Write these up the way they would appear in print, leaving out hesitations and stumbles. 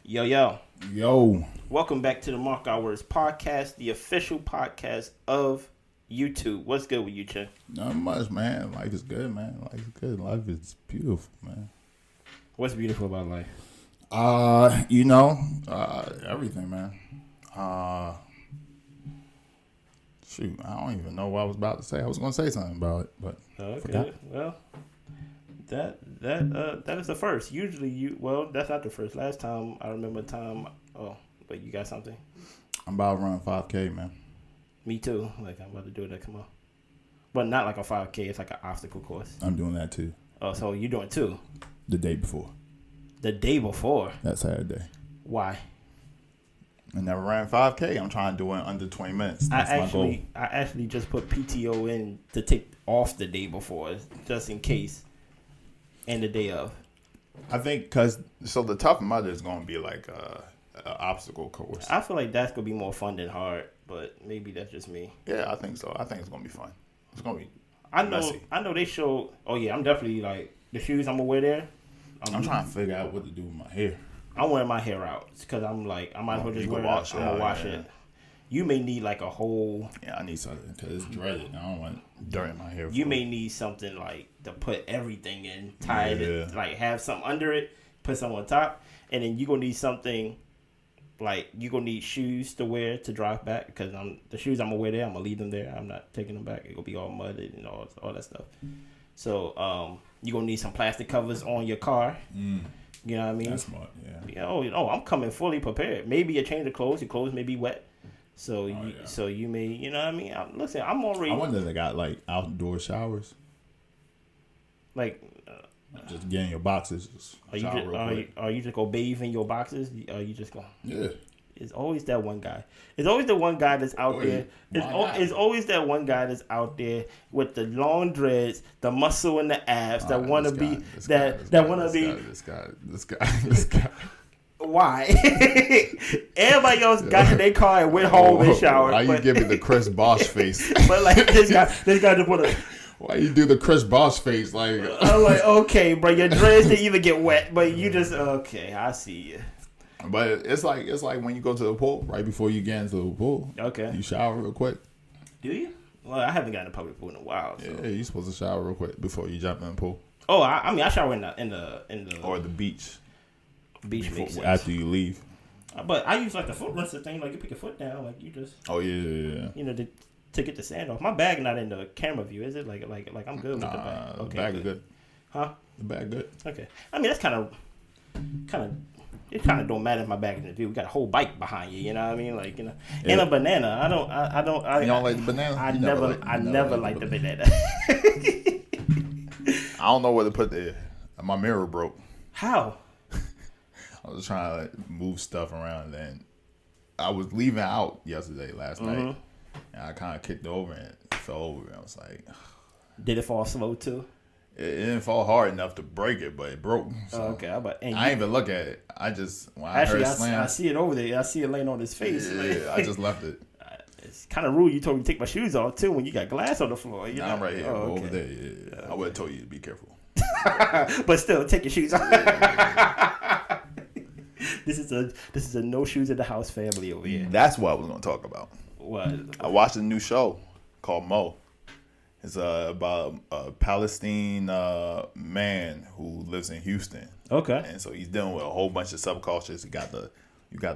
Yo, yo. Yo. Welcome back to the Mark Our Words podcast, the official podcast of YouTube. What's good with you, Chin? Not much, man. Life is good, man. Life is good. Life is beautiful, man. What's beautiful about life? Everything, man. Shoot, I don't even know what I was about to say. I was going to say something about it, but Okay, forgot. well, that is the first. Usually that's not the first. Last time, I remember but you got something? I'm about to run 5K, man. Me too. Like, I'm about to do it come on. But not like a 5K. It's like an obstacle course. I'm doing that, too. Oh, so you're doing two? The day before. The day before? That Saturday. Why? I never ran 5K. I'm trying to do it in under 20 minutes. That's my goal. I actually just put PTO in to take off the day before, just in case, and the day of. I think the Tough Mudder is going to be like a obstacle course. I feel like that's going to be more fun than hard, but maybe that's just me. Yeah, I think so. I think it's going to be fun. It's going to be messy. I know they show. Oh yeah, I'm definitely like the shoes I'm gonna wear there. I'm trying to figure out what to do with my hair. I'm wearing my hair out because I'm like I might as well just wear it. I'm gonna wash it. You may need like a whole. Yeah, I need something because it's dreaded. I don't want dirt in my hair. You may need something like to put everything in, tie it, like have something under it, put something on top, and then you gonna need something. Like you gonna need shoes to wear to drive back because the shoes I'm gonna wear there. I'm gonna leave them there. I'm not taking them back. It gonna be all mudded and all that stuff. So you gonna need some plastic covers on your car. You know what I mean? That's smart. Yeah. I'm coming fully prepared. Maybe a change of clothes. Your clothes may be wet. So you may, you know what I mean? I'm already. I wonder if they got like outdoor showers. Like. Just get in your boxes. Are you just gonna bathe in your boxes? Are you just gonna? Yeah. It's always that one guy. It's always the one guy that's out there. It's always that one guy that's out there with the long dreads, the muscle and the abs that want to be This guy. Why? Everybody else got in their car and went home and showered. Why you give me the Chris Bosh face? But like this guy just want to. Why you do the Chris Bosh face? Like I'm like, okay, bro, your dreads didn't even get wet, but you just okay. I see you. But it's like when you go to the pool right before you get into the pool. Okay. You shower real quick. Do you? Well, I haven't gotten a public pool in a while. So. Yeah, you're supposed to shower real quick before you jump in the pool. Oh, I shower in the or the beach. Beach makes sense. After you leave. But I use like the foot rinser thing. Like you pick your foot down, like you just. Oh yeah. You know to get the sand off. My bag not in the camera view, is it? Like I'm good with the bag. Okay, the bag is good. Huh? The bag good. Okay. I mean that's kind of. It kind of don't matter if my bag is in the view. We got a whole bike behind you. You know what I mean? Like and a banana. I don't. You don't like the banana? I never liked the banana. I don't know where to put the. My mirror broke. How? I was trying to like move stuff around, and I was leaving out last night, and I kind of kicked over and it fell over. And I was like, did it fall slow too? It didn't fall hard enough to break it, but it broke. So okay, I didn't even look at it. I just I heard it slam. I see it over there. I see it laying on his face. Yeah, I just left it. It's kind of rude. You told me to take my shoes off too when you got glass on the floor. You know? I'm right here, okay. over there. Yeah. I would have told you to be careful. But still, take your shoes off. This is a no shoes in the house family over here. That's what I was going to talk about. What? I watched a new show called Mo. It's about a Palestine man who lives in Houston. Okay. And so he's dealing with a whole bunch of subcultures. You got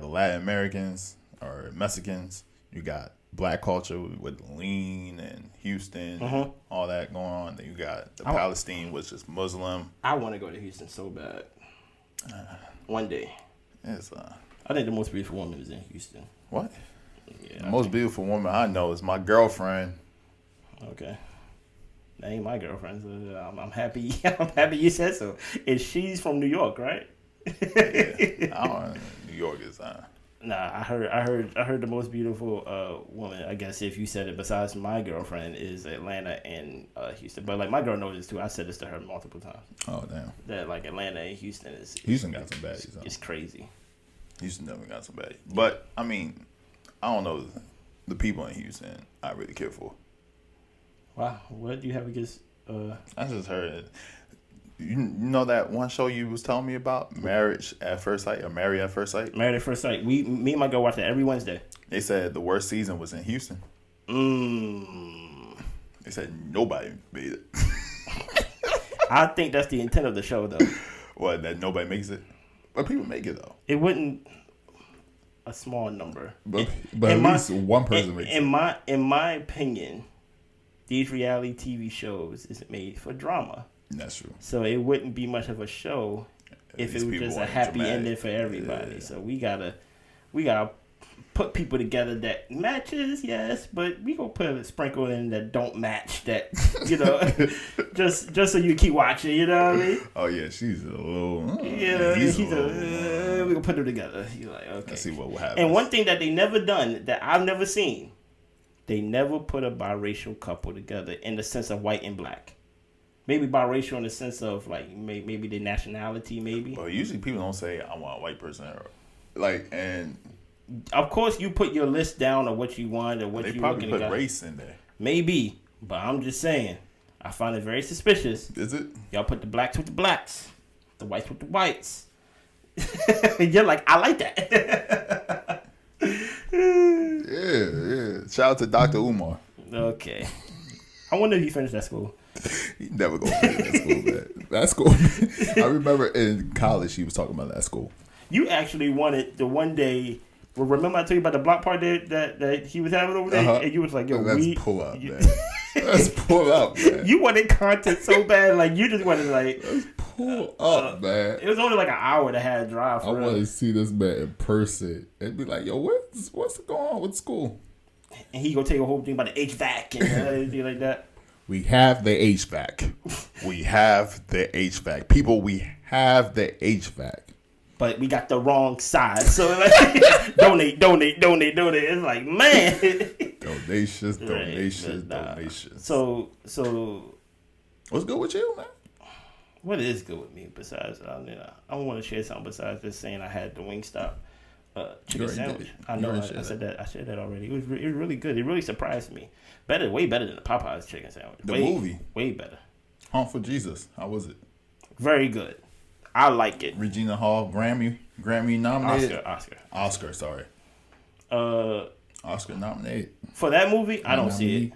the Latin Americans or Mexicans. You got black culture with Lean and Houston, all that going on. Then you got the Palestine, which is Muslim. I want to go to Houston so bad. One day. It's, I think the most beautiful woman is in Houston. What? Yeah, the most beautiful woman I know is my girlfriend. Okay. That ain't my girlfriend. So I'm happy. I'm happy you said so. And she's from New York, right? Yeah. I don't know. New York is. Nah, I heard the most beautiful woman. I guess if you said it, besides my girlfriend, is Atlanta and Houston. But like my girl knows this too. I said this to her multiple times. Oh damn. That like Atlanta and Houston is. Houston got some baddies. It's crazy. Houston definitely got some baddies. But I mean, I don't know the people in Houston. I really care for. Wow, what do you have against? I just heard You know that one show you was telling me about, Marriage at First Sight, or Married at First Sight? Married at First Sight. Me and my girl watch that every Wednesday. They said the worst season was in Houston. They said nobody made it. I think that's the intent of the show, though. What, that nobody makes it? But people make it, though. It wouldn't a small number. But at least one person makes it. In my opinion, these reality TV shows is made for drama. That's true. So it wouldn't be much of a show if it was just a happy ending for everybody. Yeah. So we gotta put people together that matches, yes, but we gonna put a sprinkle in that don't match. That just so you keep watching. You know what I mean? Oh yeah, she's a little. We gonna put them together. You're like, okay. Let's see what will happen. And one thing that they never done that I've never seen, they never put a biracial couple together in the sense of white and black. Maybe biracial in the sense of like maybe the nationality, maybe. But usually people don't say I want a white person, and. Of course, you put your list down of what you want or what you looking at. They probably put race in there. Maybe, but I'm just saying, I find it very suspicious. Is it? Y'all put the blacks with the blacks, the whites with the whites. You're like, I like that. Yeah. Shout out to Dr. Umar. Okay. I wonder if he finished that school. He never gonna finish that school, man. That school. I remember in college he was talking about that school. You actually wanted the one day. Well, remember I told you about the block party that he was having over there, and you was like, "Yo, let's pull up, man. Let's pull up, man." You wanted content so bad, like you just wanted like, let's pull up, man. It was only like an hour and a half drive. I want to see this man in person and be like, "Yo, what's going on with school?" And he gonna tell you a whole thing about the HVAC and everything like that. We have the HVAC. We have the HVAC. People, we have the HVAC. But we got the wrong side. So like, donate. It's like, man. Donations. So what's good with you, man? What is good with me besides I don't want to share something besides just saying I had the Wingstop chicken sandwich. I know I said that. I said that already. It was really good. It really surprised me. Way better than the Popeyes chicken sandwich. The movie. Way better. Hunt for Jesus. How was it? Very good. I like it. Regina Hall, Grammy nominated. Oscar, sorry. Oscar nominated. For that movie, I don't see it.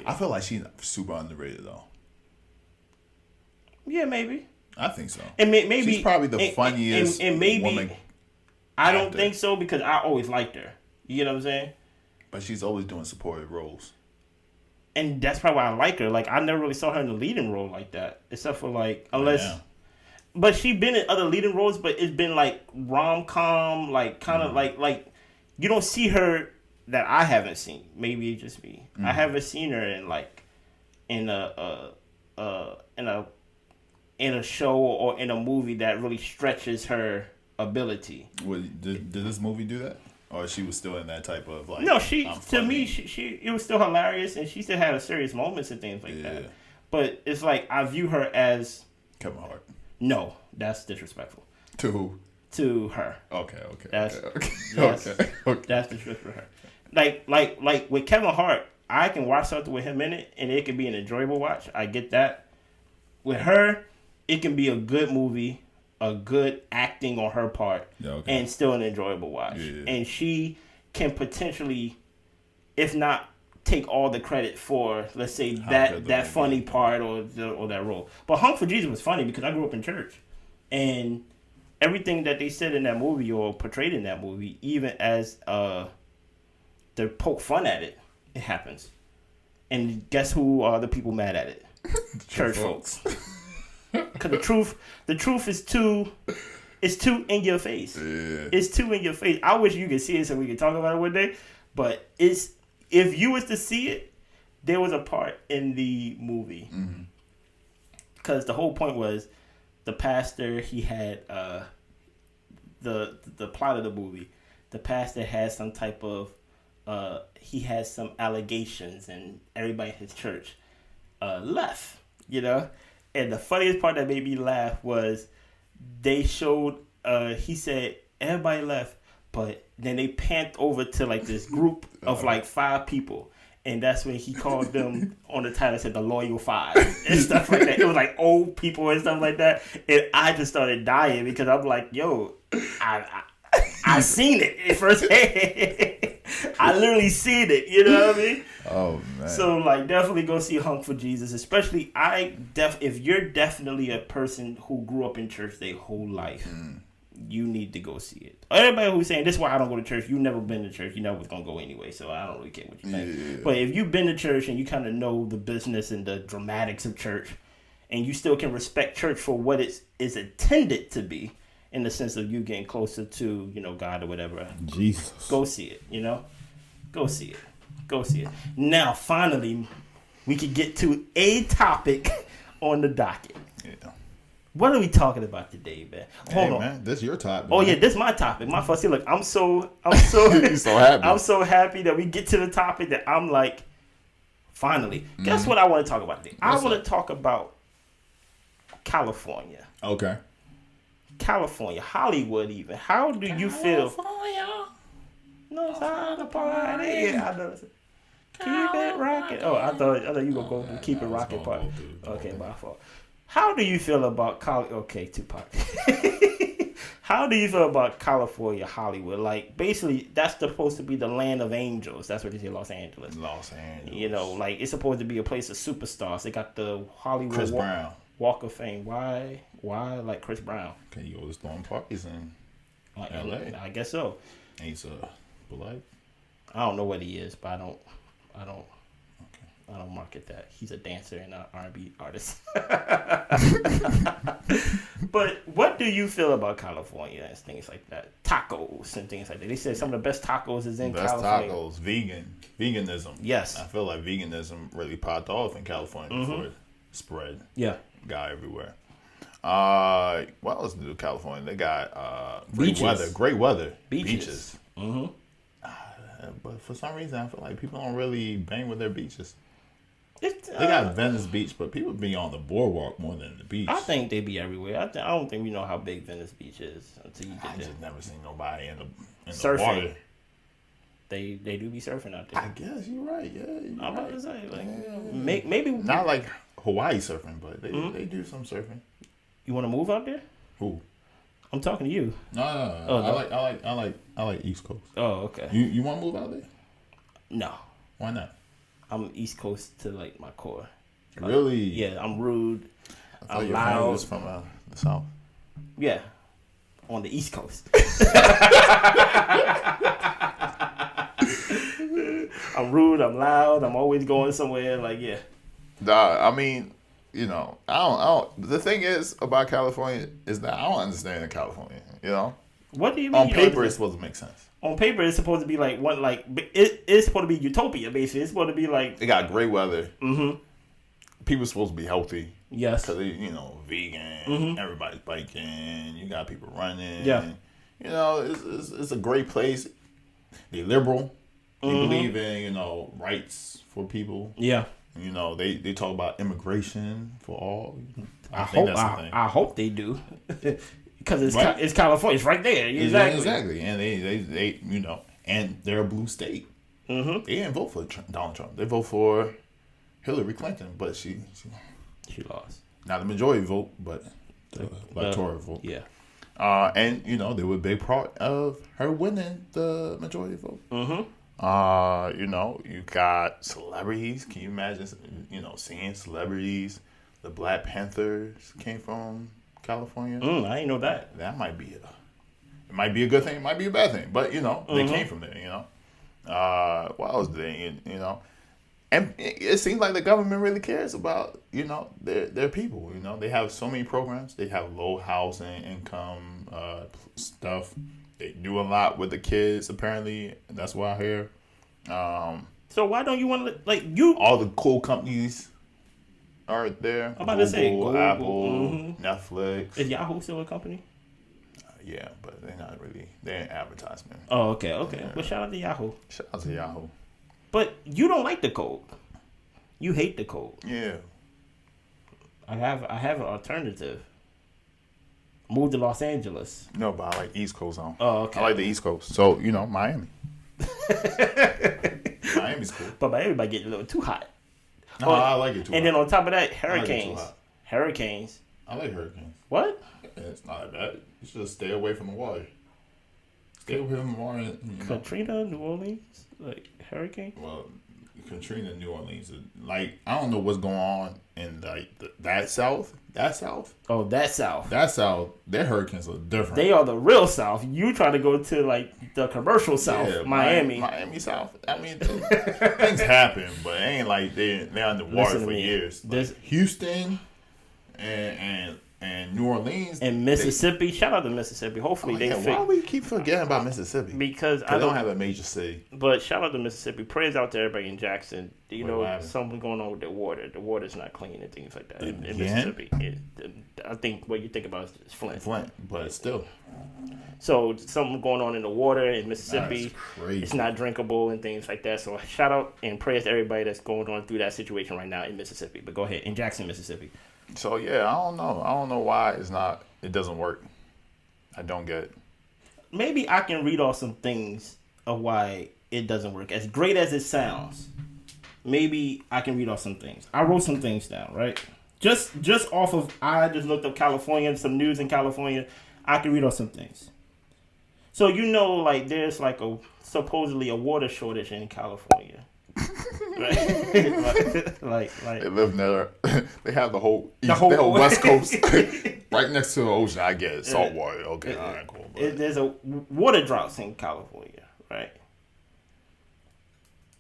I feel like she's super underrated though. Yeah, maybe. I think so. And maybe she's probably the funniest and maybe, woman. I don't think so because I always liked her. You know what I'm saying? But she's always doing supportive roles. And that's probably why I like her. Like, I never really saw her in the leading role like that. Except for, like, unless... Yeah. But she's been in other leading roles, but it's been, like, rom-com, like, kind of, like... You don't see her that I haven't seen. Maybe it's just me. I haven't seen her in, like... In a show or in a movie that really stretches her ability. Did this movie do that? Or she was still in that type of like... No, she it was still hilarious, and she still had serious moments and things like that. But it's like I view her as Kevin Hart. No, that's disrespectful. To who? To her. Okay. That's Okay. That's disrespectful to her. Like with Kevin Hart, I can watch something with him in it, and it can be an enjoyable watch. I get that. With her, it can be a good movie. A good acting on her part, and still an enjoyable watch. Yeah. And she can potentially, if not take all the credit for, let's say, that funny part or that role. But Hunt for Jesus was funny because I grew up in church, and everything that they said in that movie or portrayed in that movie, even as to poke fun at it, it happens. And guess who are the people mad at it? Church folks. Because the truth is too in your face. Yeah. It's too in your face. I wish you could see it so we could talk about it one day. But if you was to see it, there was a part in the movie. Because the whole point was the pastor, he had the plot of the movie. The pastor had some type of he had some allegations, and everybody in his church left, you know. And the funniest part that made me laugh was they showed, he said, everybody left, but then they panned over to like this group of like 5 people. And that's when he called them on the title, said the Loyal Five and stuff like that. It was like old people and stuff like that. And I just started dying because I'm like, yo, I seen it firsthand. I literally seen it. You know what I mean? Oh man. So like, definitely go see Hunk for Jesus. Especially if you're definitely a person who grew up in church their whole life. You need to go see it. Everybody who's saying this is why I don't go to church, you never been to church, you never was gonna go anyway, so I don't really care what you think. Yeah. But if you've been to church and you kind of know the business and the dramatics of church, and you still can respect church for what it is intended to be, in the sense of you getting closer to, you know, God or whatever. Jesus. Go see it, you know? Go see it. Go see it. Now, finally, we can get to a topic on the docket. Yeah. What are we talking about today, man? Hold on. Man, this is your topic. Oh, yeah, this is my topic. My first, look, I'm so so happy. I'm so happy that we get to the topic that I'm like, finally. Guess what I want to talk about today? I want to talk about California. Okay. California, Hollywood even. How do you feel? No time to party. I know. Keep it rocking. Oh, I thought you were going to go keep it rocking part. Okay, my fault. How do you feel about Okay, Tupac. How do you feel about California, Hollywood? Like, basically, that's supposed to be the land of angels. That's what they say, Los Angeles. Los Angeles. You know, like, it's supposed to be a place of superstars. They got the Hollywood Chris Brown. Walk of Fame. Why like Chris Brown? Can you always throwing parties in LA? I guess so. And he's polite. I don't know what he is, but I don't market that. He's a dancer and an R&B artist. But what do you feel about California and things like that? Tacos and things like that. They said some of the best tacos is in California. Best tacos, veganism. Yes. I feel like veganism really popped off in California before it spread. Yeah. Got everywhere. What else do California? They got great weather. Beaches. Mm-hmm. But for some reason, I feel like people don't really bang with their beaches. They got Venice Beach, but people be on the boardwalk more than the beach. I think they be everywhere. I don't think we know how big Venice Beach is until you get there. I just never seen nobody in the surfing. They do be surfing out there. I guess you're right. Yeah, I'm about to say, like, maybe not like Hawaii surfing, but they do some surfing. You want to move out there? Who? I'm talking to you. No. Oh, no. I like East Coast. Oh, okay. You want to move out there? No. Why not? I'm East Coast to like my core. Really? Yeah, I'm rude. I'm loud. Was from the South. Yeah, on the East Coast. I'm rude. I'm loud. I'm always going somewhere. Like, yeah. Nah, I mean, you know, I don't. The thing is about California is that I don't understand California. You know. What do you mean? On paper, it's supposed to make sense. On paper, it's supposed to be like it's supposed to be utopia. Basically, it's supposed to be like they got great weather. Mm-hmm. People supposed to be healthy. Yes, because vegan. Mm-hmm. Everybody's biking. You got people running. Yeah, you know, it's a great place. They liberal. They believe in rights for people. Yeah, you know they talk about immigration for all. I hope they do. Because it's California, it's right there. Exactly. Exactly, and they and they're a blue state. Mm-hmm. They didn't vote for Donald Trump. They vote for Hillary Clinton, but she lost. Not the majority vote, but the electoral vote. Yeah. And they were a big part of her winning the majority vote. Mm-hmm. You got celebrities. Can you imagine? Seeing celebrities. The Black Panthers came from California. I didn't know that. That might be it might be a good thing, it might be a bad thing, but they came from there. What else did they? And it seems like the government really cares about their people. They have so many programs. They have low housing income stuff. They do a lot with the kids. Apparently, that's why I hear. So why don't you want to all the cool companies are there. I'm about to say Google, Apple, Netflix. Is Yahoo still a company? Yeah, but they're not really. They're an advertisement. Oh, okay. Yeah. But shout out to Yahoo. But you don't like the cold. You hate the cold. Yeah. I have an alternative. Move to Los Angeles. No, but I like East Coast zone. Oh, okay. I like the East Coast. So Miami. Miami's cool. But Miami might get a little too hot. No, I like it too hot. And then on top of that, I hurricanes. Hurricanes. I like hurricanes. What? It's not bad. You should just stay away from the water. Stay away from the water. Katrina, New Orleans, like hurricane. Well, Katrina, New Orleans. Like, I don't know what's going on in like that south. That south. Oh, that south. That south. Their hurricanes are different. They are the real south. You trying to go to like the commercial south, Yeah, Miami. Miami South. I mean, things happen, but it ain't like they're underwater for years. Like Houston and New Orleans and Mississippi. Shout out to Mississippi. Hopefully they fix. Why we keep forgetting about Mississippi? Because I don't have a major city. But shout out to Mississippi. Prayers out to everybody in Jackson. You know, happened? something going on with the water. The water's not clean and things like that in Again? Mississippi. I think what you think about is Flint. But still. So something going on in the water in Mississippi. That's crazy. It's not drinkable and things like that. So shout out and prayers to everybody that's going on through that situation right now in Mississippi. But go ahead, in Jackson, Mississippi. So yeah, I don't know. I don't know why it doesn't work. I don't get it. Maybe I can read off some things of why it doesn't work. As great as it sounds, maybe I can read off some things. I wrote some things down, right? Just off of, I just looked up California, some news in California. I can read off some things. So you know, like there's like supposedly a water shortage in California. Right? like they live there. They have the whole West Coast right next to the ocean. I get it. Salt water. Okay, all right, cool. There's a water droughts in California, right?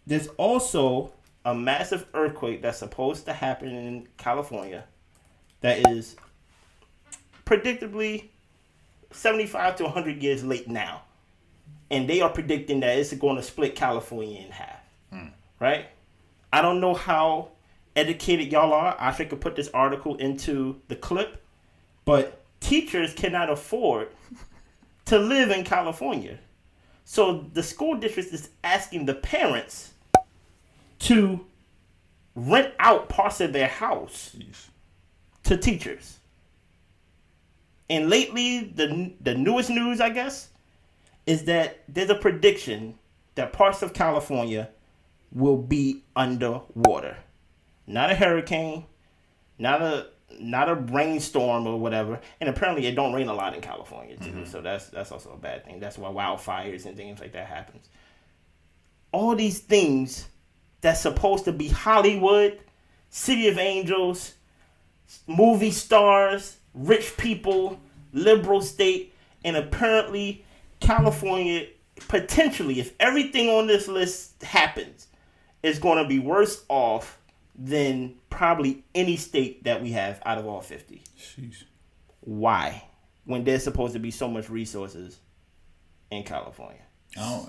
There's also a massive earthquake that's supposed to happen in California that is predictably 75 to 100 years late now. And they are predicting that it's going to split California in half. Right? I don't know how educated y'all are. I could put this article into the clip. But teachers cannot afford to live in California. So the school district is asking the parents to rent out parts of their house to teachers. And lately, the newest news, I guess, is that there's a prediction that parts of California will be underwater. Not a hurricane, not a rainstorm or whatever. And apparently it don't rain a lot in California too. Mm-hmm. So that's also a bad thing. That's why wildfires and things like that happens. All these things that's supposed to be Hollywood, City of Angels, movie stars, rich people, liberal state, and apparently California, potentially, if everything on this list happens, is going to be worse off than probably any state that we have out of all 50. Sheesh. Why? When there's supposed to be so much resources in California.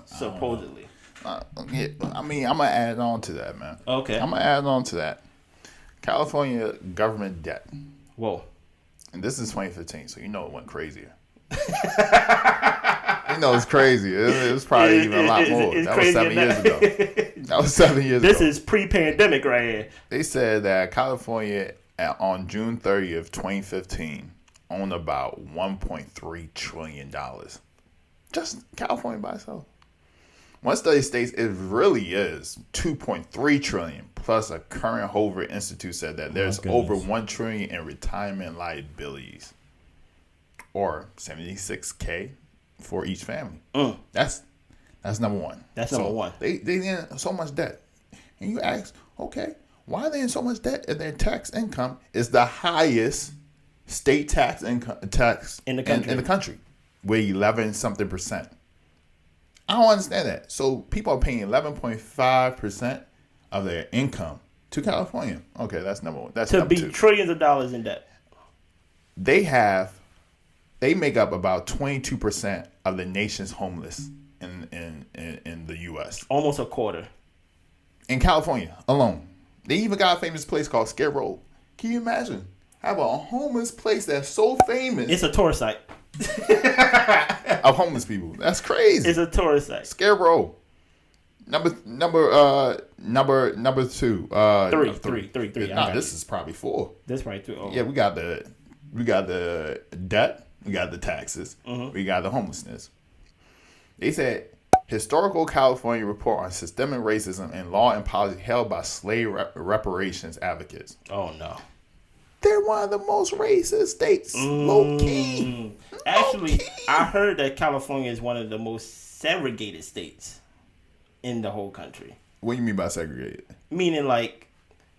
Supposedly. I mean, I'm going to add on to that, man. Okay. I'm going to add on to that. California government debt. Whoa. And this is 2015, so you know it went crazier. You know it's crazy. It was probably even a lot more. That was 7 years ago. That was 7 years ago. This is pre-pandemic right here. They said that California, on June 30th, 2015, owned about $1.3 trillion. Just California by itself. One study states it really is $2.3 trillion. Plus, a current Hoover Institute said that there's over $1 trillion in retirement liabilities, or $76K for each family. That's number one. That's number one. They in so much debt, and you ask, okay, why are they in so much debt if their tax income is the highest state tax income in the country, with 11-something%. I don't understand that. So people are paying 11.5% of their income to California. Okay, that's number one. That's number two. Trillions of dollars in debt. They make up about 22% of the nation's homeless in the U.S. Almost a quarter. In California alone. They even got a famous place called Skid Row. Can you imagine? Have a homeless place that's so famous. It's a tourist site. Of homeless people. That's crazy. It's a tourist site. Skid Row. Number two. Three. Nah, this is probably 4. This is probably 2. Oh. Yeah, we got the debt. We got the taxes. Mm-hmm. We got the homelessness. They said Historical California report on systemic racism and law and policy held by slave reparations advocates. Oh no. They're one of the most racist states. Low key. Actually, I heard that California is one of the most segregated states in the whole country. What do you mean by segregated? Meaning, like,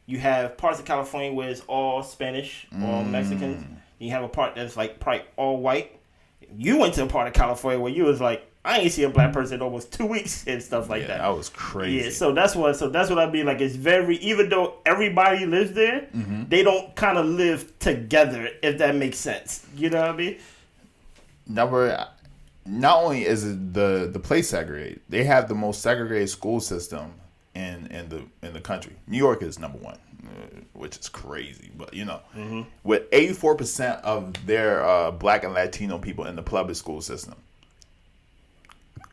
you have parts of California where it's all Spanish, all Mexicans. You have a part that's like probably all white. You went to a part of California where you was like, I ain't see a black person in almost 2 weeks and stuff like that. That was crazy. Yeah, so that's what I mean. Like, it's very, even though everybody lives there, they don't kind of live together, if that makes sense. You know what I mean? Not only is it the place segregated, they have the most segregated school system in the country. New York is number one, which is crazy. But with 84% of their black and Latino people in the public school system.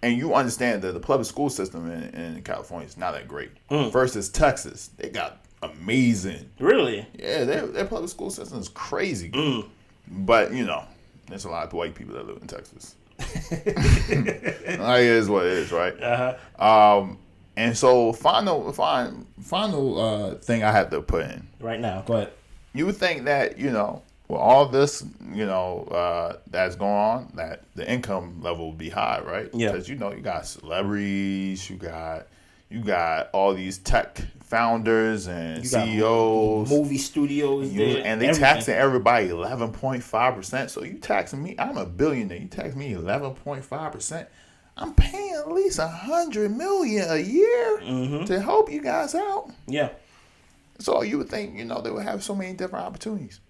And you understand that the public school system in California is not that great. Versus Texas, they got amazing. Really? Yeah, their public school system is crazy. But there's a lot of white people that live in Texas. It is what it is, right? And so final thing I have to put in right now. Go ahead. You would think that with all this that's going on, that the income level would be high, right? Yeah. Because you got celebrities, you got all these tech founders and CEOs, movie studios, and they taxing everybody 11.5%. So you taxing me? I'm a billionaire. You tax me 11.5%. I'm paying at least $100 million a year to help you guys out. Yeah. So you would think they would have so many different opportunities.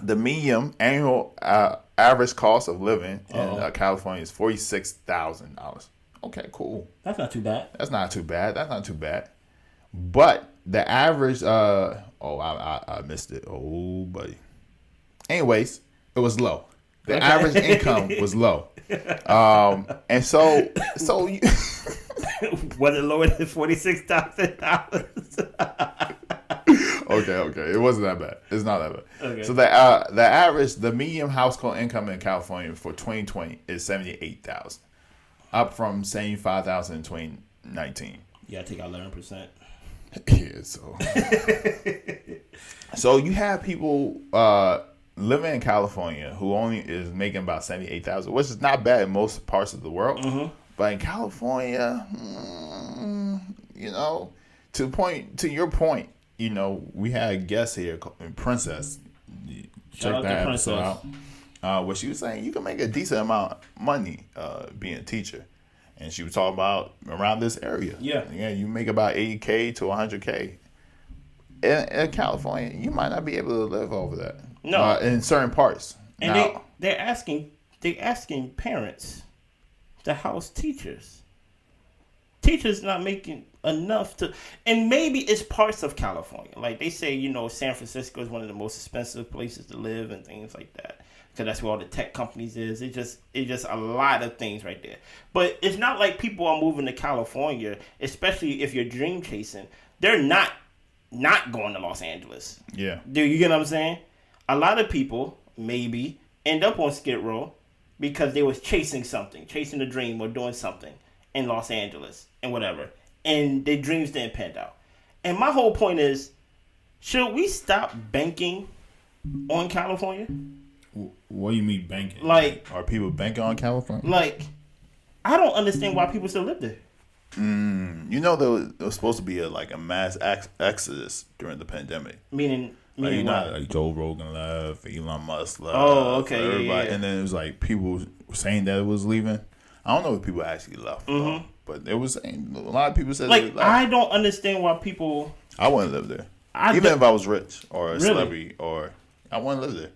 The median annual average cost of living in California is $46,000. Okay, cool. That's not too bad. That's not too bad. But the average, I missed it. Oh, buddy. Anyways, it was low. The average income was low. And so you was it lower than $46,000? Okay. It wasn't that bad. It's not that bad. Okay. So the median household income in California for 2020 is $78,000, up from $75,000 in 2019. Yeah, take out 11%. Yeah, so you have people living in California who only is making about $78,000, which is not bad in most parts of the world. But in California, to your point, we had a guest here, Princess. Check that episode out. Where she was saying you can make a decent amount of money being a teacher. And she was talking about around this area. Yeah, you make about $80K to $100K. In California, you might not be able to live over that. No. In certain parts. And now, they're asking parents to house teachers. Teachers not making enough to, and maybe it's parts of California. Like they say, San Francisco is one of the most expensive places to live and things like that. Because that's where all the tech companies is. It's just a lot of things right there. But it's not like people are moving to California, especially if you're dream chasing. They're not going to Los Angeles. Yeah. Do you get what I'm saying? A lot of people maybe end up on Skid Row because they was chasing a dream or doing something in Los Angeles and whatever. And their dreams didn't pan out. And my whole point is, should we stop banking on California? What do you mean banking? Like, are people banking on California? Like, I don't understand why people still live there. There was supposed to be a mass exodus during the pandemic. Meaning like Joe Rogan left, Elon Musk left. Oh, okay, everybody, yeah. And then it was like people saying that it was leaving. I don't know if people actually left, but it was saying a lot of people said they left. I don't understand why people. I wouldn't live there, even if I was rich or a celebrity, or I wouldn't live there.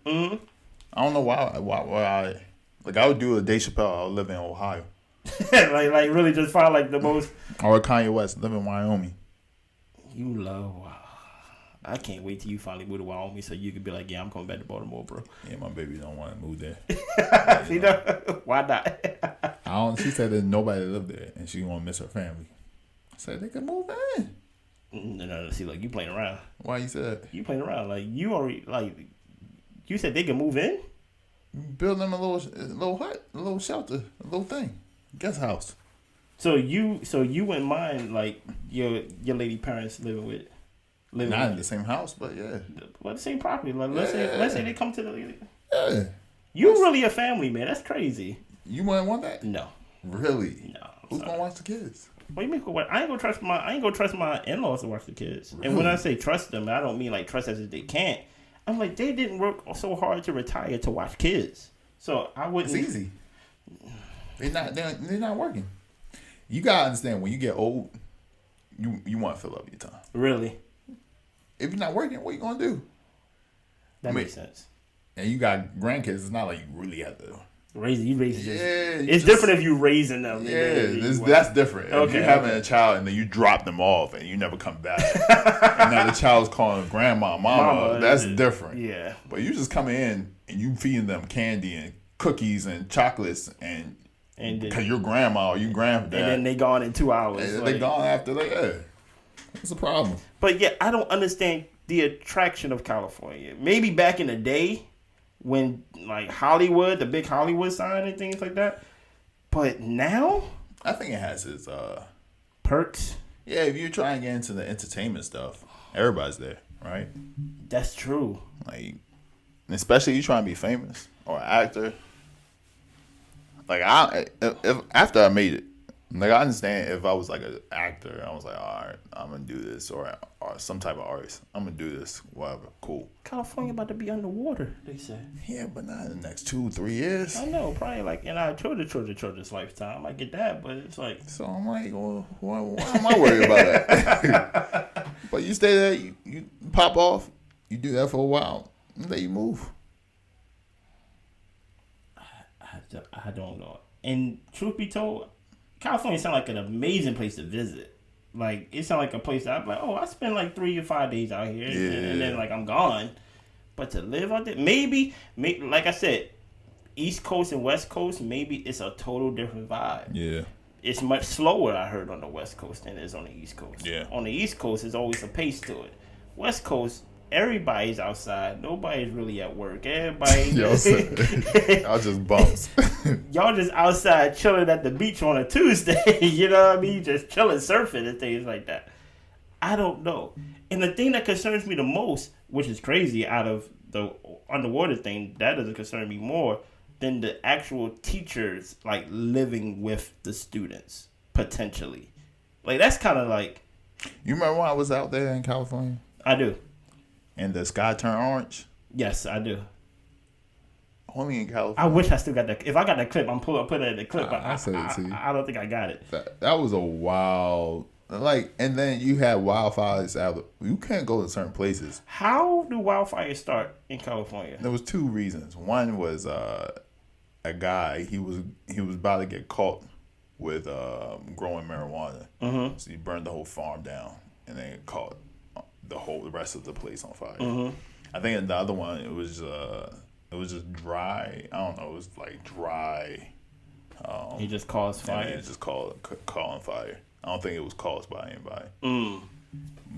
I don't know why I would do a Dave Chappelle. I would live in Ohio. like really just find the most. Or Kanye West, live in Wyoming. You love Wow. I can't wait till you finally move to Wyoming so you could be like, yeah, I'm coming back to Baltimore, bro. Yeah, my baby don't want to move there. Why not? She said that nobody lived there and she won't miss her family. I said they can move in. No. See, you playing around. Why you said that? You playing around. You already you said they can move in. Build them a little hut, a little shelter, a little thing, guest house. So you wouldn't mind like your lady parents living Not in the same house, but yeah. Well, the same property. Like let's say they come to the. Yeah. You really a family man. That's crazy. You wouldn't want that? No. Really? No. Who's gonna watch the kids? What do you mean? I ain't gonna trust my in-laws to watch the kids. Really? And when I say trust them, I don't mean like trust as if they can't. I'm like they didn't work so hard to retire to watch kids. So I wouldn't. It's easy. They're not working. You gotta understand when you get old, you want to fill up your time. Really? If you're not working, what you gonna do? That makes sense. And you got grandkids. It's not like you really have to raising. Yeah, it's different if you raising them. Yeah, that's different. Okay, if you're having a child and then you drop them off and you never come back, and now the child's calling grandma, mama, that's different. Yeah. But you just come in and you feeding them candy and cookies and chocolates and because your grandma or your granddad, and then they gone in 2 hours. They gone after that. Yeah. What's the problem? But yeah, I don't understand the attraction of California. Maybe back in the day when like Hollywood, the big Hollywood sign and things like that. But now, I think it has its perks. Yeah, if you try and get into the entertainment stuff, everybody's there, right? That's true. Like, especially you trying to be famous or an actor. Like if after I made it, like I understand if I was like an actor, I was like, all right, I'm gonna do this, or some type of artist, I'm gonna do this, whatever, cool. California about to be underwater, they say. Yeah, but not in the next 2-3 years. I know, probably like in our children's lifetime. I get that, but it's like. So I'm like, well, why am I worried about that? But you stay there, you pop off, you do that for a while, and then you move. I don't know. And truth be told, California sounds like an amazing place to visit. Like, it sounds like a place that I'm like, oh, I spend like 3 or 5 days out here. Yeah. And then, like, I'm gone. But to live out there, maybe, like I said, East Coast and West Coast, maybe it's a total different vibe. Yeah. It's much slower, I heard, on the West Coast than it is on the East Coast. Yeah. On the East Coast, there's always a pace to it. West Coast, everybody's outside. Nobody's really at work. Everybody. Y'all just bumps. Y'all just outside chilling at the beach on a Tuesday. You know what I mean? Just chilling, surfing and things like that. I don't know. And the thing that concerns me the most, which is crazy, out of the underwater thing, that doesn't concern me more than the actual teachers, like, living with the students, potentially. Like, that's kind of like... You remember when I was out there in California? I do. And the sky turned orange? Yes, I do. Only in California. I wish I still got that. If I got that clip, I'll put it in the clip. I said it to you. I don't think I got it. That was a wild, like, and then you had wildfires out. You can't go to certain places. How do wildfires start in California? There was 2 reasons. One was a guy. He was about to get caught with growing marijuana. Mm-hmm. So he burned the whole farm down, and then caught the rest of the place on fire. Mm-hmm. I think the other one, it was just dry. I don't know. It was like dry. He just caused fire. It just caught on fire. I don't think it was caused by anybody.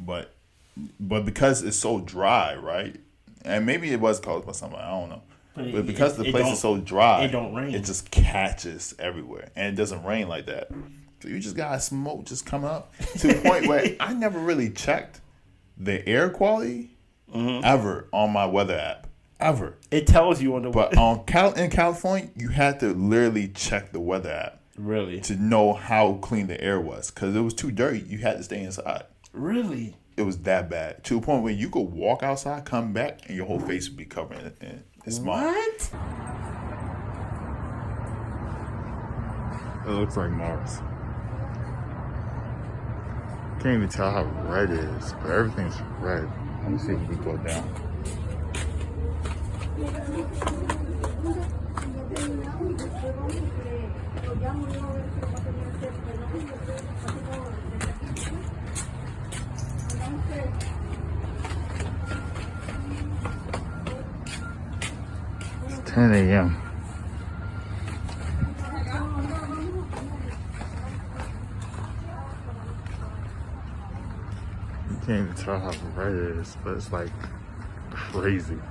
But because it's so dry, right? And maybe it was caused by somebody. I don't know. But because the place is so dry, it don't rain. It just catches everywhere, and it doesn't rain like that. So you just got smoke just coming up to the point where I never really checked the air quality ever on my weather app. Ever. It tells you on the But in California, you had to literally check the weather app. Really? To know how clean the air was. Because it was too dirty. You had to stay inside. Really? It was that bad. To a point where you could walk outside, come back, and your whole face would be covered in smog. What? it looks like Mars. Can't even tell how red it is, but everything's red. Let me see if we go down. It's 10 a.m. You can't even tell how red it is, but it's like crazy. Look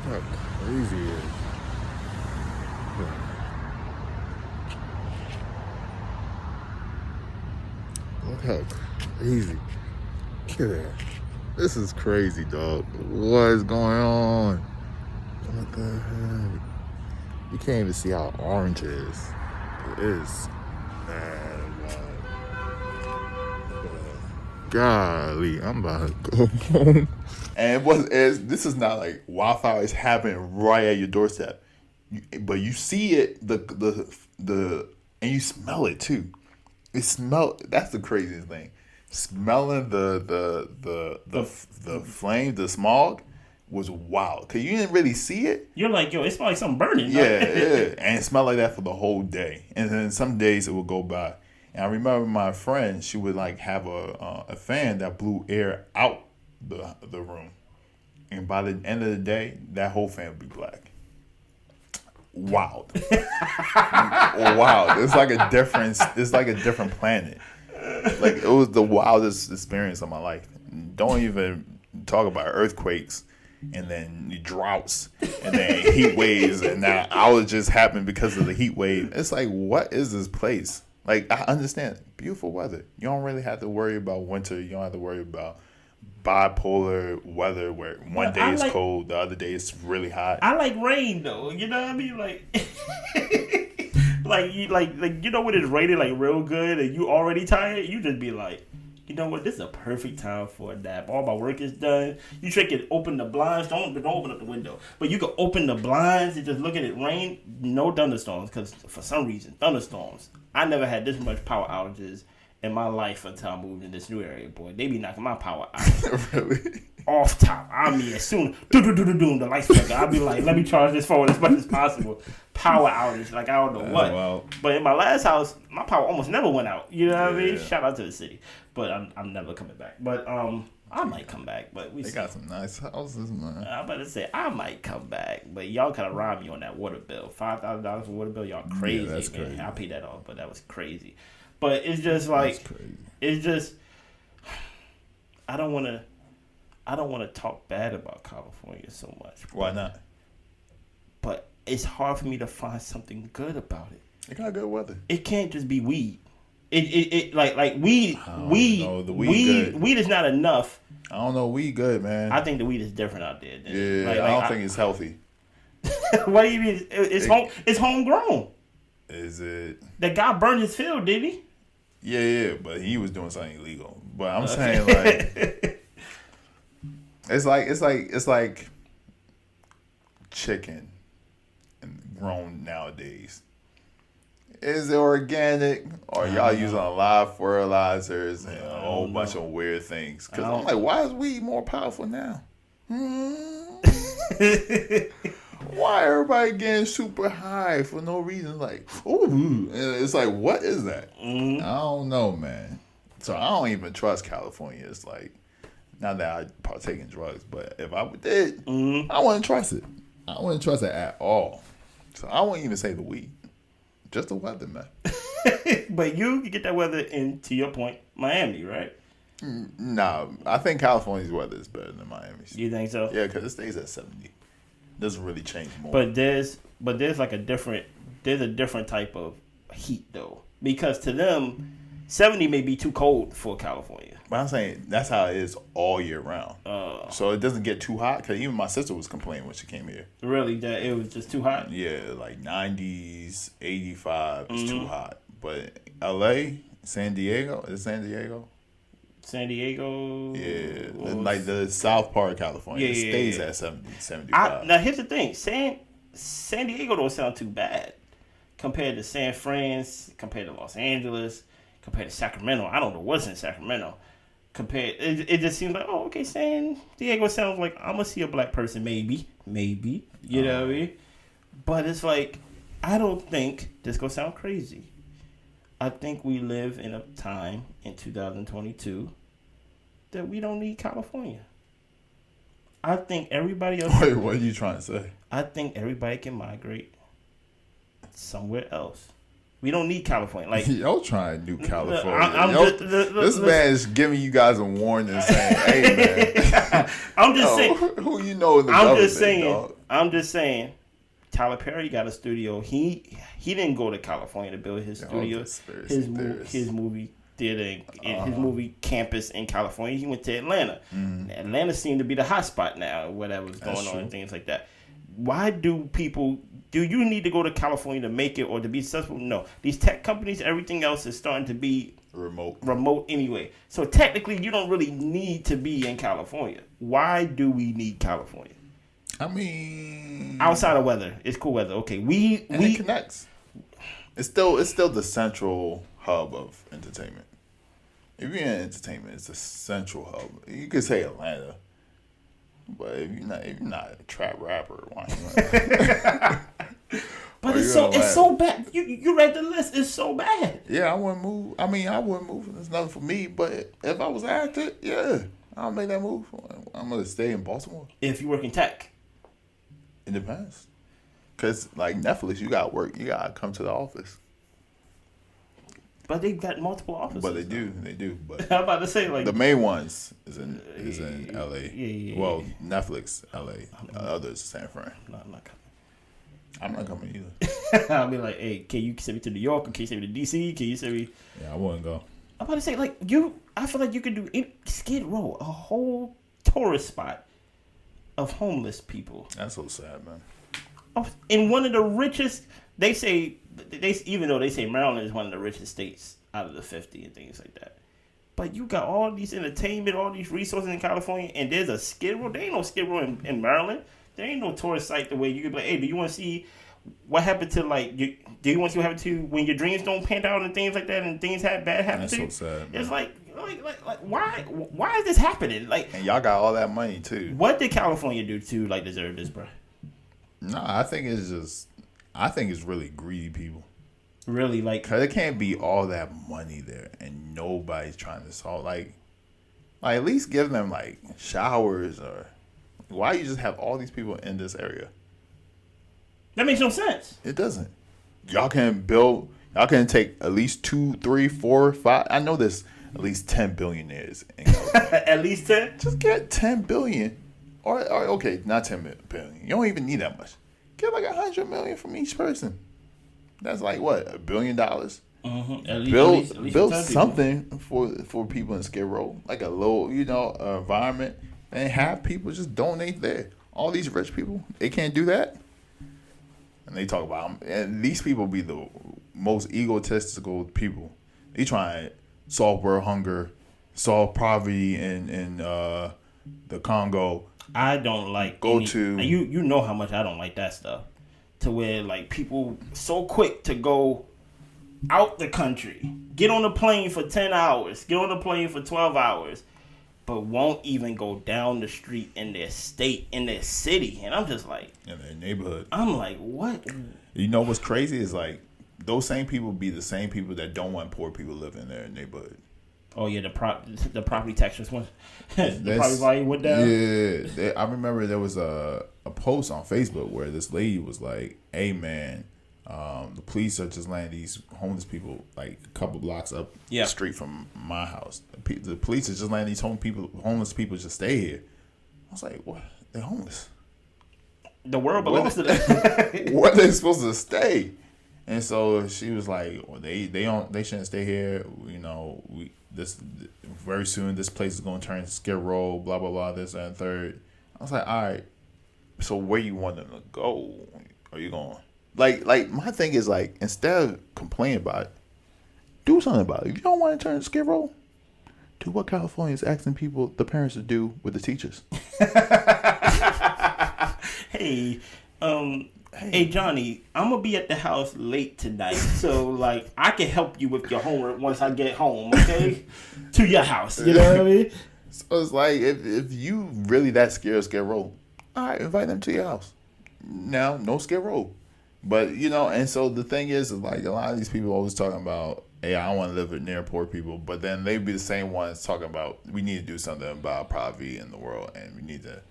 how crazy it is. How crazy. Look at that. This is crazy, dog. What is going on? What the heck? You can't even see how orange it is. It is. Man, golly, I'm about to go home. And this is not like wildfire is happening right at your doorstep, but you see it and you smell it too. That's the craziest thing. Smelling the flame, the smog was wild because you didn't really see it. You're like, yo, it smells like something burning. Yeah, and it smelled like that for the whole day. And then some days it would go by. And I remember my friend, she would like have a fan that blew air out the room, and by the end of the day, that whole fan would be black. Wild. Wow, it's like a different planet. Like it was the wildest experience of my life. Don't even talk about earthquakes and then droughts and then heat waves and that outages happen because of the heat wave. It's like, what is this place? Like, I understand beautiful weather. You don't really have to worry about winter. You don't have to worry about bipolar weather where one day is cold, the other day is really hot. I like rain though. You know what I mean? Like, like you know when it's raining like real good and you already tired, you just be like, you know what? This is a perfect time for a nap. All my work is done. You can open the blinds. Don't open up the window, but you can open the blinds and just look at it rain. No thunderstorms, because for some reason thunderstorms. I never had this much power outages in my life until I moved in this new area. Boy, they be knocking my power out. Really? Off top. I mean, as soon the lights flicker, I'll be like, let me charge this phone as much as possible. Power outage, like I don't know what. Wow. But in my last house, my power almost never went out. You know what I mean? Shout out to the city. But I'm never coming back. But I might come back. But they got some nice houses, man. I'm about to say I might come back, but y'all kind of robbed me on that water bill. $5,000 for water bill, y'all crazy. Yeah, that's man. crazy. I paid that off, but that was crazy. But it's just like it's just I don't want to talk bad about California so much. Why not? But it's hard for me to find something good about it. It got good weather. It can't just be weed. It like weed. Weed is not enough. I don't know. Weed good, man. I think the weed is different out there. Yeah, I don't think it's healthy. What do you mean? It's homegrown. Is it? The guy burned his field, did he? Yeah, but he was doing something illegal. But I'm saying like, it's like chicken and grown nowadays. Is it organic or y'all using a lot of fertilizers and a whole bunch of weird things? Because I'm like, why is weed more powerful now? Why everybody getting super high for no reason? Like, ooh, it's like, what is that? I don't know, man. So I don't even trust California. It's like, not that I partake in drugs, but if I did, I wouldn't trust it. I wouldn't trust it at all. So I wouldn't even say the weed. Just the weather, man. But you get that weather in, to your point, Miami, right? Nah, I think California's weather is better than Miami's. You think so? Yeah, because it stays at 70. Doesn't really change more. But there's like a different type of heat though, because to them 70 may be too cold for California. But I'm saying that's how it is all year round. So it doesn't get too hot. Because even my sister was complaining when she came here. Really, that it was just too hot. Yeah, like 90s, 85 is too hot. But LA, San Diego, San Diego, yeah, like the south part of California, it stays at 70, 75. Now here's the thing, San Diego don't sound too bad compared to San Fran, compared to Los Angeles, compared to Sacramento. I don't know what's in Sacramento. It just seems like, oh, okay, San Diego sounds like I'm gonna see a black person, maybe, you know what I mean? But it's like, I don't think this gonna sound crazy. I think we live in a time in 2022 that we don't need California. I think everybody else. Wait, what are you trying to say? I think everybody can migrate somewhere else. We don't need California. Like, y'all trying to do California. This man is giving you guys a warning saying, hey, man. I'm just saying. Who you know in the government, dog? I'm just saying. Tyler Perry got a studio. He didn't go to California to build his studio. His movie theater in his movie Campus in California. He went to Atlanta. Atlanta seemed to be the hot spot now, whatever's going on and things like that. Why do you need to go to California to make it or to be successful? No. These tech companies, everything else is starting to be remote anyway. So technically, you don't really need to be in California. Why do we need California? I mean, outside of weather, it's cool weather. Okay, it connects. It's still the central hub of entertainment. If you're in entertainment, it's the central hub. You could say Atlanta, but if you're not a trap rapper, why you? But it's so bad. You read the list. It's so bad. Yeah, I wouldn't move. I mean, I wouldn't move. It's nothing for me. But if I was active, yeah, I'll make that move. I'm gonna stay in Baltimore. If you work in tech, it depends. Cause like Netflix, you gotta work. You gotta come to the office. But they've got multiple offices. But they do. But I'm about to say like the main ones is in LA. Yeah. Well, Netflix, LA. Others, San Fran. No, I'm not coming. I'm not coming either. I'll be like, hey, can you send me to New York? Or can you send me to DC? Can you send me? Yeah, I wouldn't go. I'm about to say like I feel like you could do Skid Row, a whole tourist spot of homeless people. That's so sad, man. In one of the richest, even though they say Maryland is one of the richest states out of the 50 and things like that. But you got all these entertainment, all these resources in California, and there's a Skid Row. There ain't no Skid Row in Maryland. There ain't no tourist site the way you could be like, hey, do you want to see what happened to do you want to see what happened to when your dreams don't pan out and things like that and things bad happen to you? That's so sad, man. It's like why is this happening? Like, and y'all got all that money too. What did California do to deserve this, bro? No, I think it's really greedy people. Really, like, cause it can't be all that money there and nobody's trying to solve. Like at least give them like showers or. Why you just have all these people in this area? That makes no sense. It doesn't. Y'all can take at least 2, 3, 4, 5. I know there's at least 10 billionaires in California. At least 10? Just get 10 billion. Or okay, not 10 billion. You don't even need that much. Get like 100 million from each person. That's like what, $1 billion? Mm-hmm. Build something for people in Skid Row. Like a little, environment. And have people just donate there. All these rich people, they can't do that. And they talk about them. And these people be the most egotistical people. They try to solve world hunger, solve poverty in the Congo. I don't like you know how much I don't like that stuff. To where like people so quick to go out the country, get on a plane for 10 hours, get on a plane for 12 hours. But won't even go down the street in their state, in their city. And I'm just like... in their neighborhood. I'm like, what? You know what's crazy is like, those same people be the same people that don't want poor people to live in their neighborhood. Oh, yeah, the property tax was one. The property value went down. Yeah. I remember there was a post on Facebook where this lady was like, hey, man, the police are just letting these homeless people like a couple blocks up the street from my house. The police are just letting these homeless people just stay here. I was like, what? They're homeless. The world belongs to them. Where they supposed to stay? And so she was like, well, they shouldn't stay here. Very soon this place is going to turn Skid Row, blah blah blah, this and third. I was like, all right. So where you want them to go? Are you going? Like my thing is like, instead of complaining about it, do something about it. If you don't want to turn Skid Row, do what California is asking the parents to do with the teachers. Hey, Johnny, I'm gonna be at the house late tonight, so like I can help you with your homework once I get home, okay? To your house, you know what I mean? So it's like if you really that scared of Skid Row, all right, invite them to your house. Now, no Skid Row. But, and so the thing is like a lot of these people always talking about, hey, I don't want to live near poor people. But then they be the same ones talking about, we need to do something about poverty in the world. And we need to,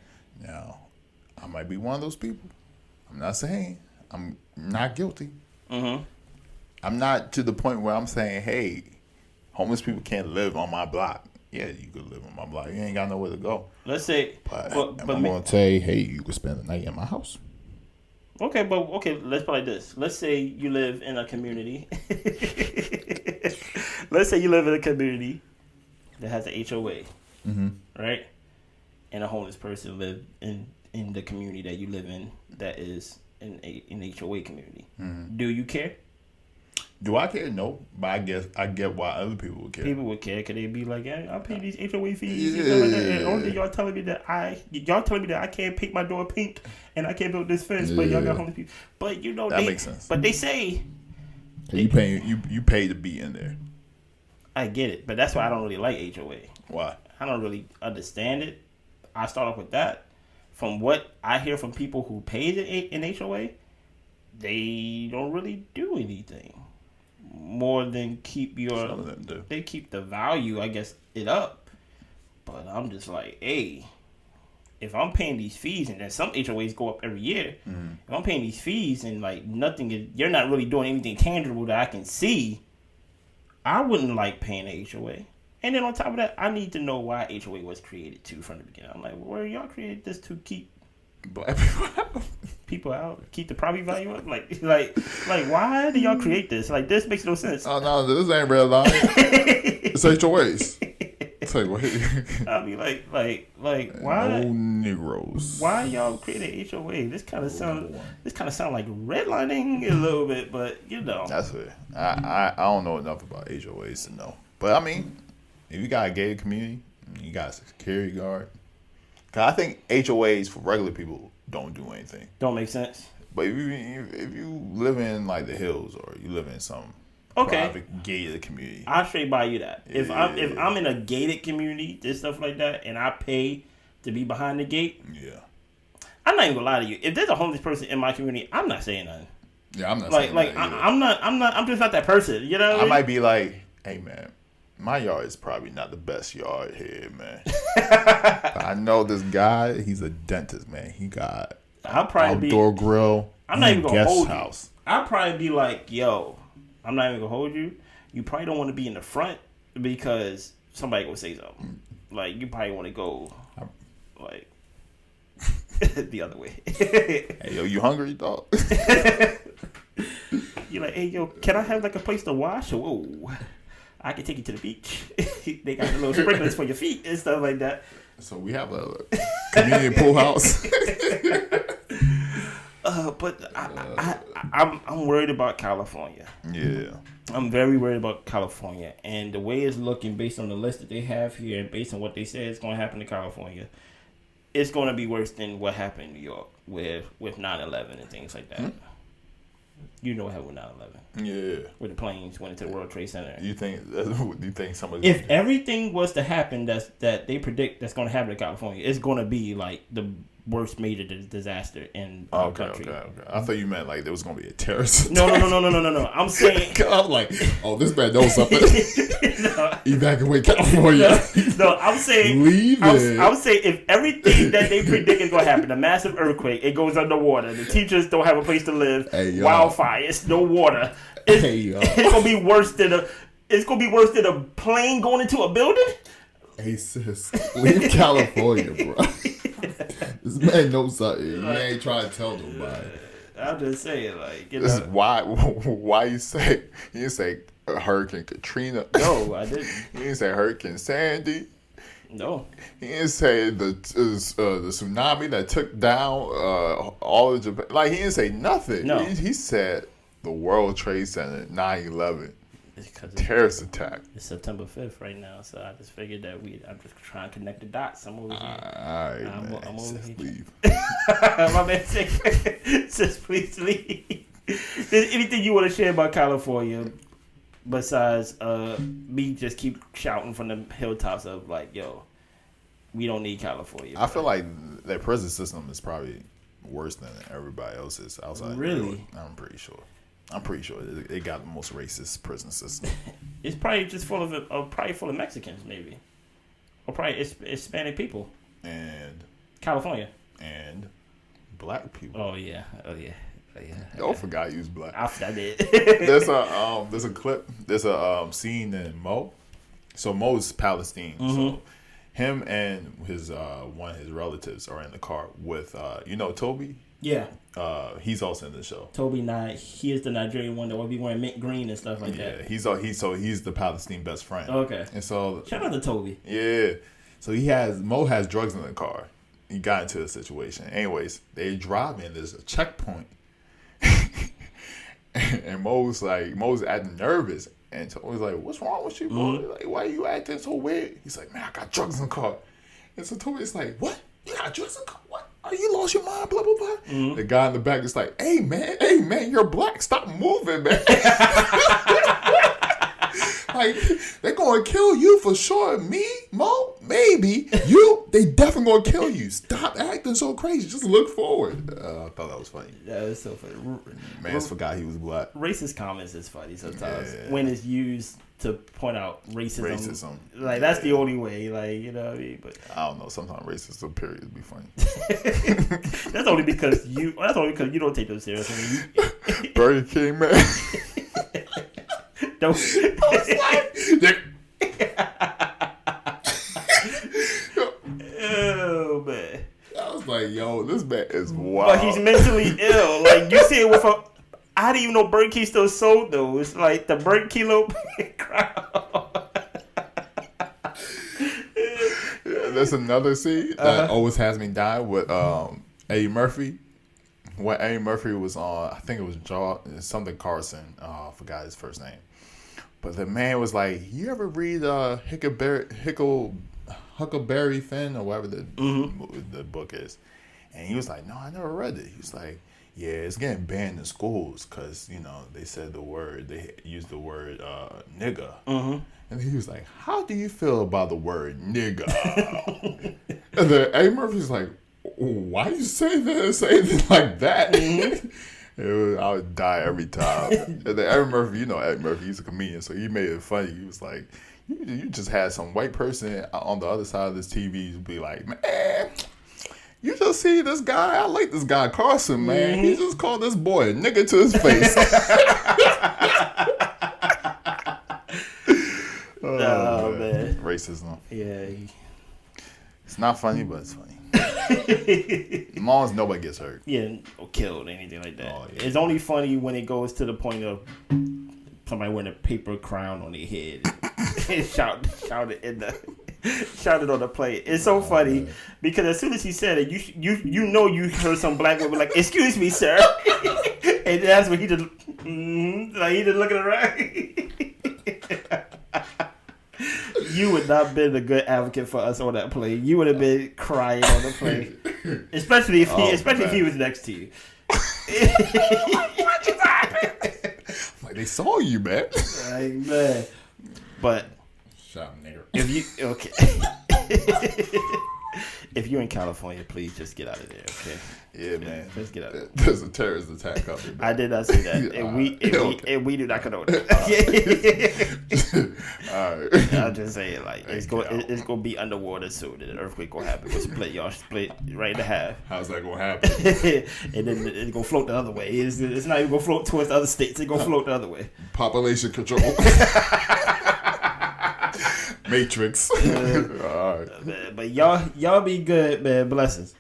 I might be one of those people. I'm not saying I'm not guilty. Mm-hmm. I'm not to the point where I'm saying, hey, homeless people can't live on my block. Yeah, you could live on my block. You ain't got nowhere to go. Let's say, but I'm going to say, hey, you could spend the night in my house. Okay, but let's put it like this. Let's say you live in a community. Let's say you live in a community that has an HOA, right? And a homeless person live in the community that you live in that is an HOA community. Do you care? Do I care? No, but I guess I get why other people would care. People would care because they'd be like, "Yeah, I pay these HOA fees." And stuff like that. And only y'all telling me that I can't paint my door pink and I can't build this fence, but y'all got homeless people. But you know that makes sense. But they say you pay to be in there. I get it, but that's why I don't really like HOA. Why? I don't really understand it. I start off with that. From what I hear from people who pay in HOA, they don't really do anything more than keep they keep the value, I guess, it up. But I'm just like, hey, if I'm paying these fees and then some HOAs go up every year, if I'm paying these fees and like you're not really doing anything tangible that I can see, I wouldn't like paying a HOA. And then on top of that, I need to know why HOA was created too from the beginning. I'm like, well, y'all created this to keep black people out, keep the property value up. Like, why do y'all create this? Like, this makes no sense. Oh no, this ain't red line. It's HOAs. It's like, wait. I mean, like, why? No Negroes. Why y'all create a HOA? This kind of sound like redlining a little bit, but you know. That's it. I don't know enough about HOAs to know, but I mean, if you got a gated community, you got a security guard. Cause I think HOAs for regular people don't do anything. Don't make sense. But if you live in like the hills or you live in some private gated community, I'll straight buy you that. If I'm in a gated community, this stuff like that, and I pay to be behind the gate, I'm not even gonna lie to you. If there's a homeless person in my community, I'm not saying nothing. Yeah, I'm not saying that either. I'm just not that person. You know, I might be like, hey man, my yard is probably not the best yard here, man. I know this guy. He's a dentist, man. He got outdoor grill. I'm not even gonna hold house. You. I'll probably be like, yo, I'm not even gonna hold you. You probably don't want to be in the front because somebody gonna say something. Like you probably want to go like the other way. Hey, yo, you hungry, dog? You're like, hey, yo, can I have like a place to wash? Whoa. I can take you to the beach. They got the little sprinklers for your feet and stuff like that. So we have a community pool house. But I'm worried about California. Yeah. I'm very worried about California. And the way it's looking based on the list that they have here and based on what they say is going to happen to California, it's going to be worse than what happened in New York with 9/11 and things like that. You know what happened with 9/11. Yeah. Where the planes went into the World Trade Center. Do you think somebody... If everything was to happen that they predict that's going to happen in California, it's going to be like the worst major disaster in our country. Okay. I thought you meant like there was going to be a terrorist attack. No. I'm saying... I'm like, oh, this man knows something. Evacuate California. No, I'm saying... Leave it. I'm saying if everything that they predict is going to happen, a massive earthquake, it goes underwater, the teachers don't have a place to live, wildfires, no water, it's going to be worse than a plane going into a building? Hey, sis, leave California, bro. This man knows something. He ain't trying to tell nobody. I'm just saying, like, this is why you didn't say Hurricane Katrina. No, I didn't. You didn't say Hurricane Sandy. No. He didn't say the tsunami that took down all of Japan. Like, he didn't say nothing. No. He said the World Trade Center, 9/11. Terrorist attack. It's September 5th right now, so I just figured that I'm just trying to connect the dots. I'm over here. All right, I'm over here. Leave. My man says, please leave. There's anything you want to share about California besides me just keep shouting from the hilltops of like, yo, we don't need California. I feel like their prison system is probably worse than everybody else's outside. Really? I'm pretty sure they got the most racist prison system. It's probably just full of Mexicans, maybe, or probably it's Hispanic people. And California. And black people. Oh yeah. Y'all forgot you was black. I did. There's a clip. There's a scene in Mo. So Mo's Palestine. Mm-hmm. So him and his one of his relatives are in the car with Toby. Yeah. He's also in the show. Toby he is the Nigerian one that will be wearing mint green and stuff like that. Yeah, he's the Palestine best friend. Okay. And so shout out to Toby. Yeah. So Mo has drugs in the car. He got into a situation. Anyways, they drive in. There's a checkpoint, and Mo's acting nervous. And Toby's like, "What's wrong with you, boy? Like, why are you acting so weird?" He's like, "Man, I got drugs in the car." And so Toby's like, "What? You got drugs in the car? What? Are you lost your mind? Blah blah blah." The guy in the back is like, hey man, you're black. Stop moving, man." Like, they're gonna kill you for sure. Me, Mo, maybe. You, they definitely gonna kill you. Stop acting so crazy. Just look forward. I thought that was funny. That was so funny. Man, forgot he was black. Racist comments is funny sometimes when it's used to point out racism. Like, that's the only way. Like, you know what I mean? But I don't know. Sometimes racist periods be funny. That's only because you don't take them seriously. Burger King, man. Don't. Oh man. I was like, yo, this man is wild. But he's mentally ill. Like, you see it with I didn't even know Burger King still sold those. Like the Burger Kilo crowd. Yeah, there's another scene that always has me dying with Eddie Murphy. When Eddie Murphy was on, I think it was something Carson. Oh, I forgot his first name. But the man was like, "You ever read Huckleberry Finn or whatever the book is?" And he was like, "No, I never read it." He was like, "Yeah, it's getting banned in schools because they said they used the word nigga." And he was like, "How do you feel about the word nigga?" And then Eddie Murphy's like, "Why you say it like that?" I would die every time. And then Eddie Murphy, he's a comedian, so he made it funny. He was like, you just had some white person on the other side of this TV be like, "Man, you just see this guy, I like this guy Carson, man. He just called this boy a nigga to his face." Oh, man. Racism. Yeah. It's not funny, but it's funny. As long as nobody gets hurt. Yeah, or killed, anything like that. Oh, yeah. It's only funny when it goes to the point of somebody wearing a paper crown on their head and shouted on the plate. It's so funny because as soon as he said it, you heard some black woman like, "Excuse me, sir," and that's when he just like he just looking around. You would not been a good advocate for us on that plane. You would have been crying on the plane, especially if he was next to you. What just happened? Like, they saw you, man. Like, man. But shut up, nigger. If you're in California, please just get out of there, okay? Yeah, man. Just get out of there. There's a terrorist attack coming. I did not say that. And we do not condone it. All right. I'll just say it like it's gonna be underwater soon, and an earthquake gonna happen. We'll split right in half. How's that gonna happen? And then it's gonna float the other way. It's not even gonna float towards the other states. It's gonna float the other way. Population control. Matrix. All right. But y'all be good, man. Blessings.